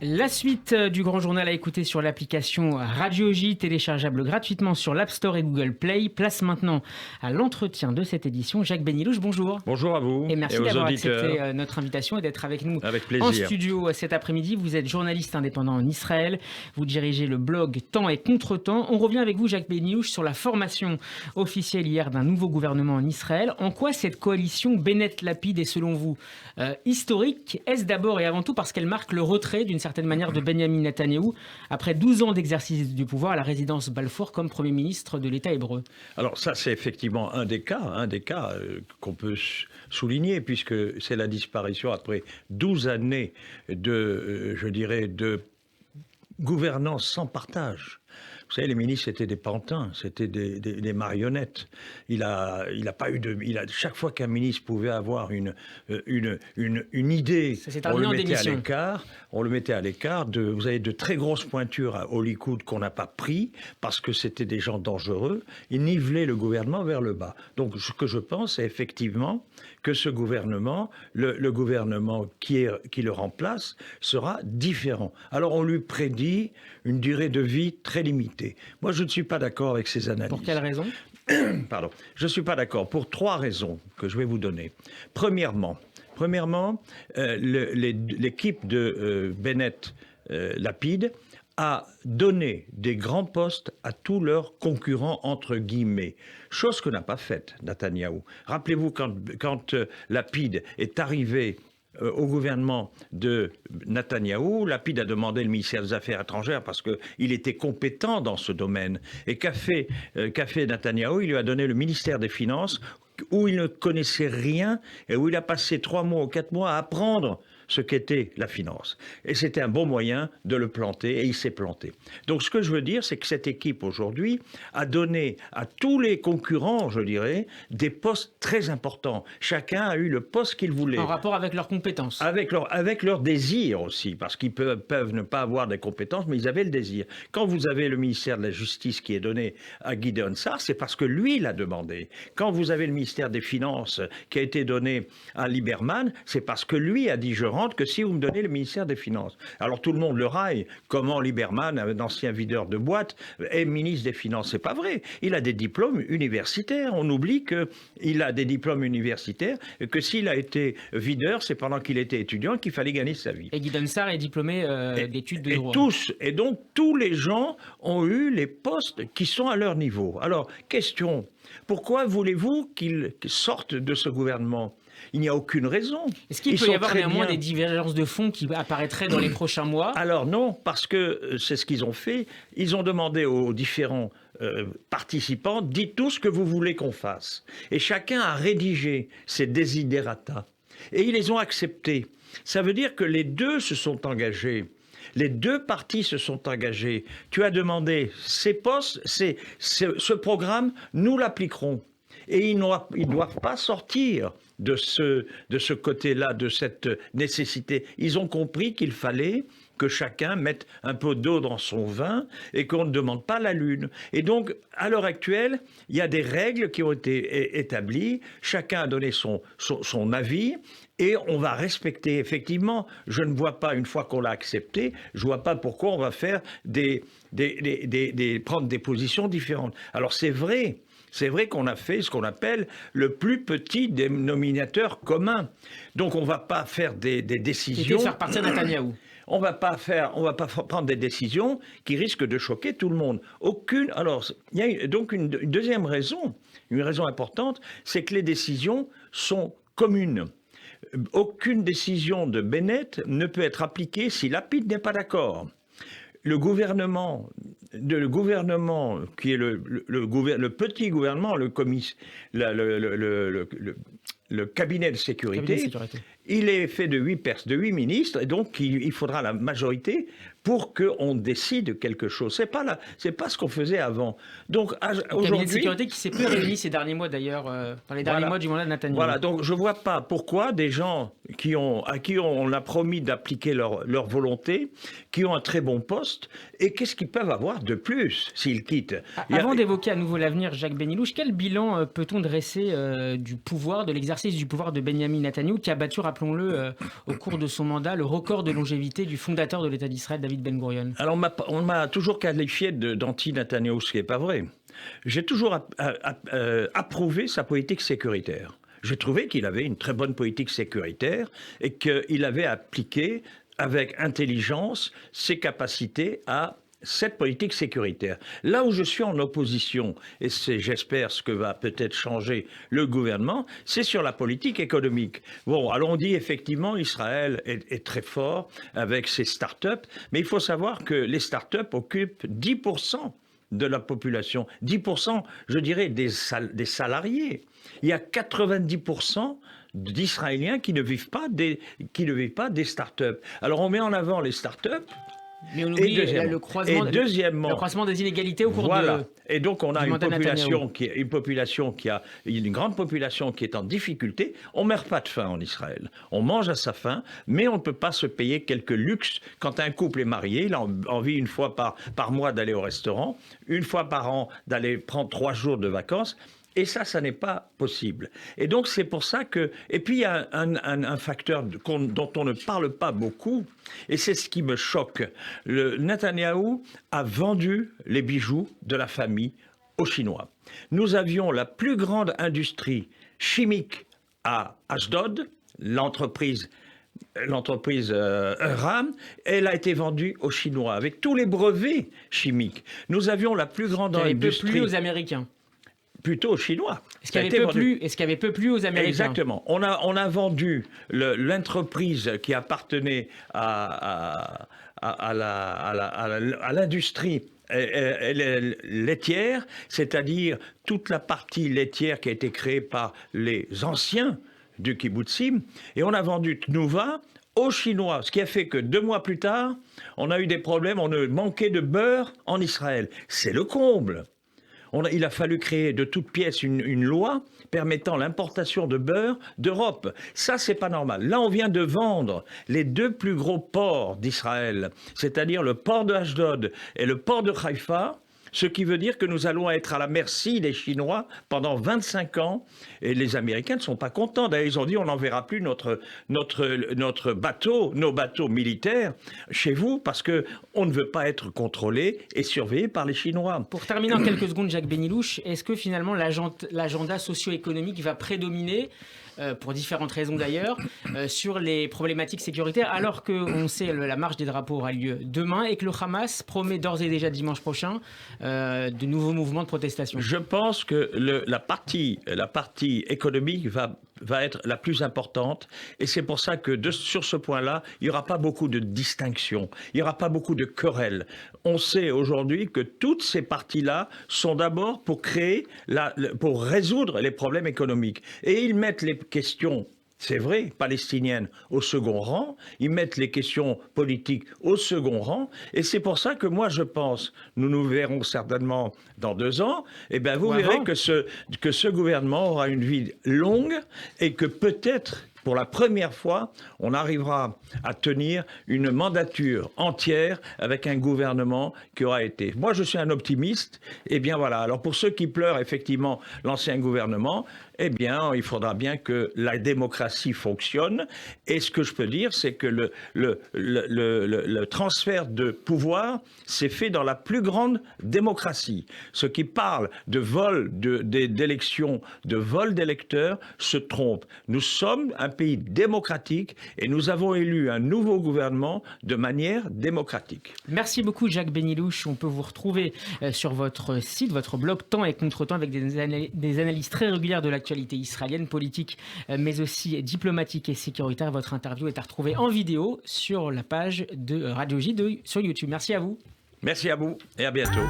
La suite du Grand Journal à écouter sur l'application Radio J, téléchargeable gratuitement sur l'App Store et Google Play. Place maintenant à l'entretien de cette édition. Jacques Benilouche, bonjour. Bonjour à vous et merci aux d'avoir auditeurs. accepté notre invitation et d'être avec nous Avec plaisir. en studio cet après-midi. Vous êtes journaliste indépendant en Israël. Vous dirigez le blog Temps et Contre-temps. On revient avec vous, Jacques Benilouche, sur la formation officielle hier d'un nouveau gouvernement en Israël. En quoi cette coalition Bennett-Lapid est selon vous historique? Est-ce d'abord et avant tout parce qu'elle marque le retrait d'une certaine manière de Benyamin Netanyahou après 12 ans d'exercice du pouvoir à la résidence Balfour comme Premier ministre de l'État hébreu? Alors ça, c'est effectivement un des cas qu'on peut souligner, puisque c'est la disparition après 12 années de, je dirais, de gouvernance sans partage. Vous savez, les ministres étaient des pantins, c'était des marionnettes. Chaque fois qu'un ministre pouvait avoir une idée, on le mettait à l'écart. On le mettait à l'écart. Vous avez de très grosses pointures au Likoud qu'on n'a pas pris parce que c'était des gens dangereux. Ils nivelaient le gouvernement vers le bas. Donc, ce que je pense, c'est effectivement que ce gouvernement, le gouvernement qui le remplace, sera différent. Alors, on lui prédit une durée de vie très limitée. Moi, je ne suis pas d'accord avec ces analyses. Pour quelle raison? Pardon. Je ne suis pas d'accord pour 3 raisons que je vais vous donner. Premièrement, l'équipe de Bennett-Lapid a donné des grands postes à tous leurs concurrents, entre guillemets. Chose que n'a pas faite Netanyahou. Rappelez-vous, quand Lapid est arrivé au gouvernement de Netanyahou, Lapid a demandé le ministère des Affaires étrangères parce qu'il était compétent dans ce domaine. Et qu'a fait Netanyahou? Il lui a donné le ministère des Finances où il ne connaissait rien et où il a passé 3 mois ou 4 mois à apprendre ce qu'était la finance. Et c'était un bon moyen de le planter, et il s'est planté. Donc ce que je veux dire, c'est que cette équipe aujourd'hui a donné à tous les concurrents, je dirais, des postes très importants. Chacun a eu le poste qu'il voulait. En rapport avec leurs compétences. Avec leur désir aussi, parce qu'ils peuvent ne pas avoir des compétences, mais ils avaient le désir. Quand vous avez le ministère de la Justice qui est donné à Gideon Sa'ar, c'est parce que lui l'a demandé. Quand vous avez le ministère des Finances qui a été donné à Lieberman, c'est parce que lui a dit je rentre que si vous me donnez le ministère des Finances. Alors tout le monde le raille. Comment Lieberman, un ancien videur de boîte, est ministre des Finances? C'est pas vrai. Il a des diplômes universitaires. On oublie qu'il a des diplômes universitaires et que s'il a été videur, c'est pendant qu'il était étudiant qu'il fallait gagner sa vie. Et Gideon Sa'ar est diplômé d'études de droit. Et donc tous les gens ont eu les postes qui sont à leur niveau. Alors, question, pourquoi voulez-vous qu'ils sortent de ce gouvernement? Il n'y a aucune raison. Est-ce qu'il peut y avoir néanmoins des divergences de fond qui apparaîtraient dans les prochains mois? Alors non, parce que c'est ce qu'ils ont fait. Ils ont demandé aux différents participants, dites tout ce que vous voulez qu'on fasse. Et chacun a rédigé ses desiderata. Et ils les ont acceptés. Ça veut dire que les deux se sont engagés. Les deux partis se sont engagés. Tu as demandé ces postes, ce programme, nous l'appliquerons. Et ils ne doivent pas sortir de ce côté-là, de cette nécessité. Ils ont compris qu'il fallait que chacun mette un peu d'eau dans son vin et qu'on ne demande pas la lune. Et donc, à l'heure actuelle, il y a des règles qui ont été établies. Chacun a donné son avis. Et on va respecter, effectivement, je ne vois pas, une fois qu'on l'a accepté, je ne vois pas pourquoi on va faire prendre des positions différentes. Alors c'est vrai qu'on a fait ce qu'on appelle le plus petit dénominateur commun. Donc on ne va pas faire des décisions... C'était de faire partir Netanyahou. On va pas prendre des décisions qui risquent de choquer tout le monde. Alors, il y a donc une deuxième raison, une raison importante, c'est que les décisions sont communes. Aucune décision de Bennett ne peut être appliquée si Lapid n'est pas d'accord. Le gouvernement qui est le petit gouvernement, le cabinet de sécurité, il est fait de 8 ministres, et donc il faudra la majorité pour qu'on décide quelque chose. C'est pas ce qu'on faisait avant. Donc aujourd'hui, cabinet de sécurité qui s'est peu réuni ces derniers mois d'ailleurs, dans les derniers mois du mandat de Netanyahou. Voilà, donc je vois pas pourquoi des gens à qui on a promis d'appliquer leur volonté, qui ont un très bon poste, et qu'est-ce qu'ils peuvent avoir de plus s'ils quittent? Avant d'évoquer à nouveau l'avenir, Jacques Benilouche, quel bilan peut-on dresser de l'exercice du pouvoir de Benyamin Netanyahou qui a battu, rappelons-le, au cours de son mandat, le record de longévité du fondateur de l'État d'Israël, David Ben Gurion. Alors, on m'a toujours qualifié d'anti-Netanyahou, ce qui n'est pas vrai. J'ai toujours approuvé sa politique sécuritaire. J'ai trouvé qu'il avait une très bonne politique sécuritaire et qu'il avait appliqué avec intelligence ses capacités à cette politique sécuritaire. Là où je suis en opposition, et c'est, j'espère, ce que va peut-être changer le gouvernement, c'est sur la politique économique. Bon, alors on dit effectivement Israël est très fort avec ses start-up, mais il faut savoir que les start-up occupent 10% de la population. 10%, je dirais, des salariés. Il y a 90% d'Israéliens qui ne vivent pas des start-up. Alors on met en avant les start-up. Mais on oublie le croisement des inégalités au cours Et donc on a une population qui a une grande population qui est en difficulté. On ne meurt pas de faim en Israël. On mange à sa faim, mais on ne peut pas se payer quelques luxes. Quand un couple est marié, il a envie une fois par mois d'aller au restaurant, une fois par an d'aller prendre 3 jours de vacances. Et ça n'est pas possible. Et donc, c'est pour ça que... Et puis, il y a un facteur dont on ne parle pas beaucoup, et c'est ce qui me choque. Netanyahou a vendu les bijoux de la famille aux Chinois. Nous avions la plus grande industrie chimique à Ashdod, l'entreprise RAM, elle a été vendue aux Chinois, avec tous les brevets chimiques. Nous avions la plus grande industrie... plus aux Américains. Plutôt aux Chinois. Est-ce qu'il y avait peu plus aux Américains? Exactement. On a vendu l'entreprise qui appartenait à l'industrie laitière, c'est-à-dire toute la partie laitière qui a été créée par les anciens du kibbutzim, et on a vendu Tnuva aux Chinois, ce qui a fait que 2 mois plus tard, on a eu des problèmes, on a manqué de beurre en Israël. C'est le comble. Il a fallu créer de toutes pièces une loi permettant l'importation de beurre d'Europe. Ça, c'est pas normal. Là, on vient de vendre les 2 plus gros ports d'Israël, c'est-à-dire le port de Ashdod et le port de Haïfa, ce qui veut dire que nous allons être à la merci des Chinois pendant 25 ans. Et les Américains ne sont pas contents. D'ailleurs, ils ont dit on n'enverra plus nos bateaux militaires chez vous parce qu'on ne veut pas être contrôlé et surveillé par les Chinois. Pour terminer en quelques secondes, Jacques Benilouche, est-ce que finalement l'agenda socio-économique va prédominer pour différentes raisons d'ailleurs, sur les problématiques sécuritaires, alors qu'on sait la marche des drapeaux aura lieu demain et que le Hamas promet d'ores et déjà dimanche prochain de nouveaux mouvements de protestation? Je pense que la partie économique va être la plus importante et c'est pour ça que sur ce point-là, il n'y aura pas beaucoup de distinctions, il n'y aura pas beaucoup de querelles. On sait aujourd'hui que toutes ces parties-là sont d'abord pour résoudre les problèmes économiques. Et ils mettent les questions, c'est vrai, palestiniennes au second rang, ils mettent les questions politiques au second rang, et c'est pour ça que moi je pense, nous verrons certainement dans 2 ans, et bien vous verrez que ce gouvernement aura une vie longue et que peut-être, pour la première fois, on arrivera à tenir une mandature entière avec un gouvernement qui aura été. Moi, je suis un optimiste. Eh bien, voilà. Alors, pour ceux qui pleurent, effectivement, l'ancien gouvernement, eh bien, il faudra bien que la démocratie fonctionne. Et ce que je peux dire, c'est que le transfert de pouvoir s'est fait dans la plus grande démocratie. Ceux qui parlent de vol d'élections, de vol d'électeurs, se trompent. Nous sommes un pays démocratique et nous avons élu un nouveau gouvernement de manière démocratique. Merci beaucoup Jacques Benilouche. On peut vous retrouver sur votre site, votre blog Temps et Contre-temps avec des analyses très régulières de l'actualité israélienne, politique, mais aussi diplomatique et sécuritaire. Votre interview est à retrouver en vidéo sur la page de Radio J sur YouTube. Merci à vous. Merci à vous et à bientôt.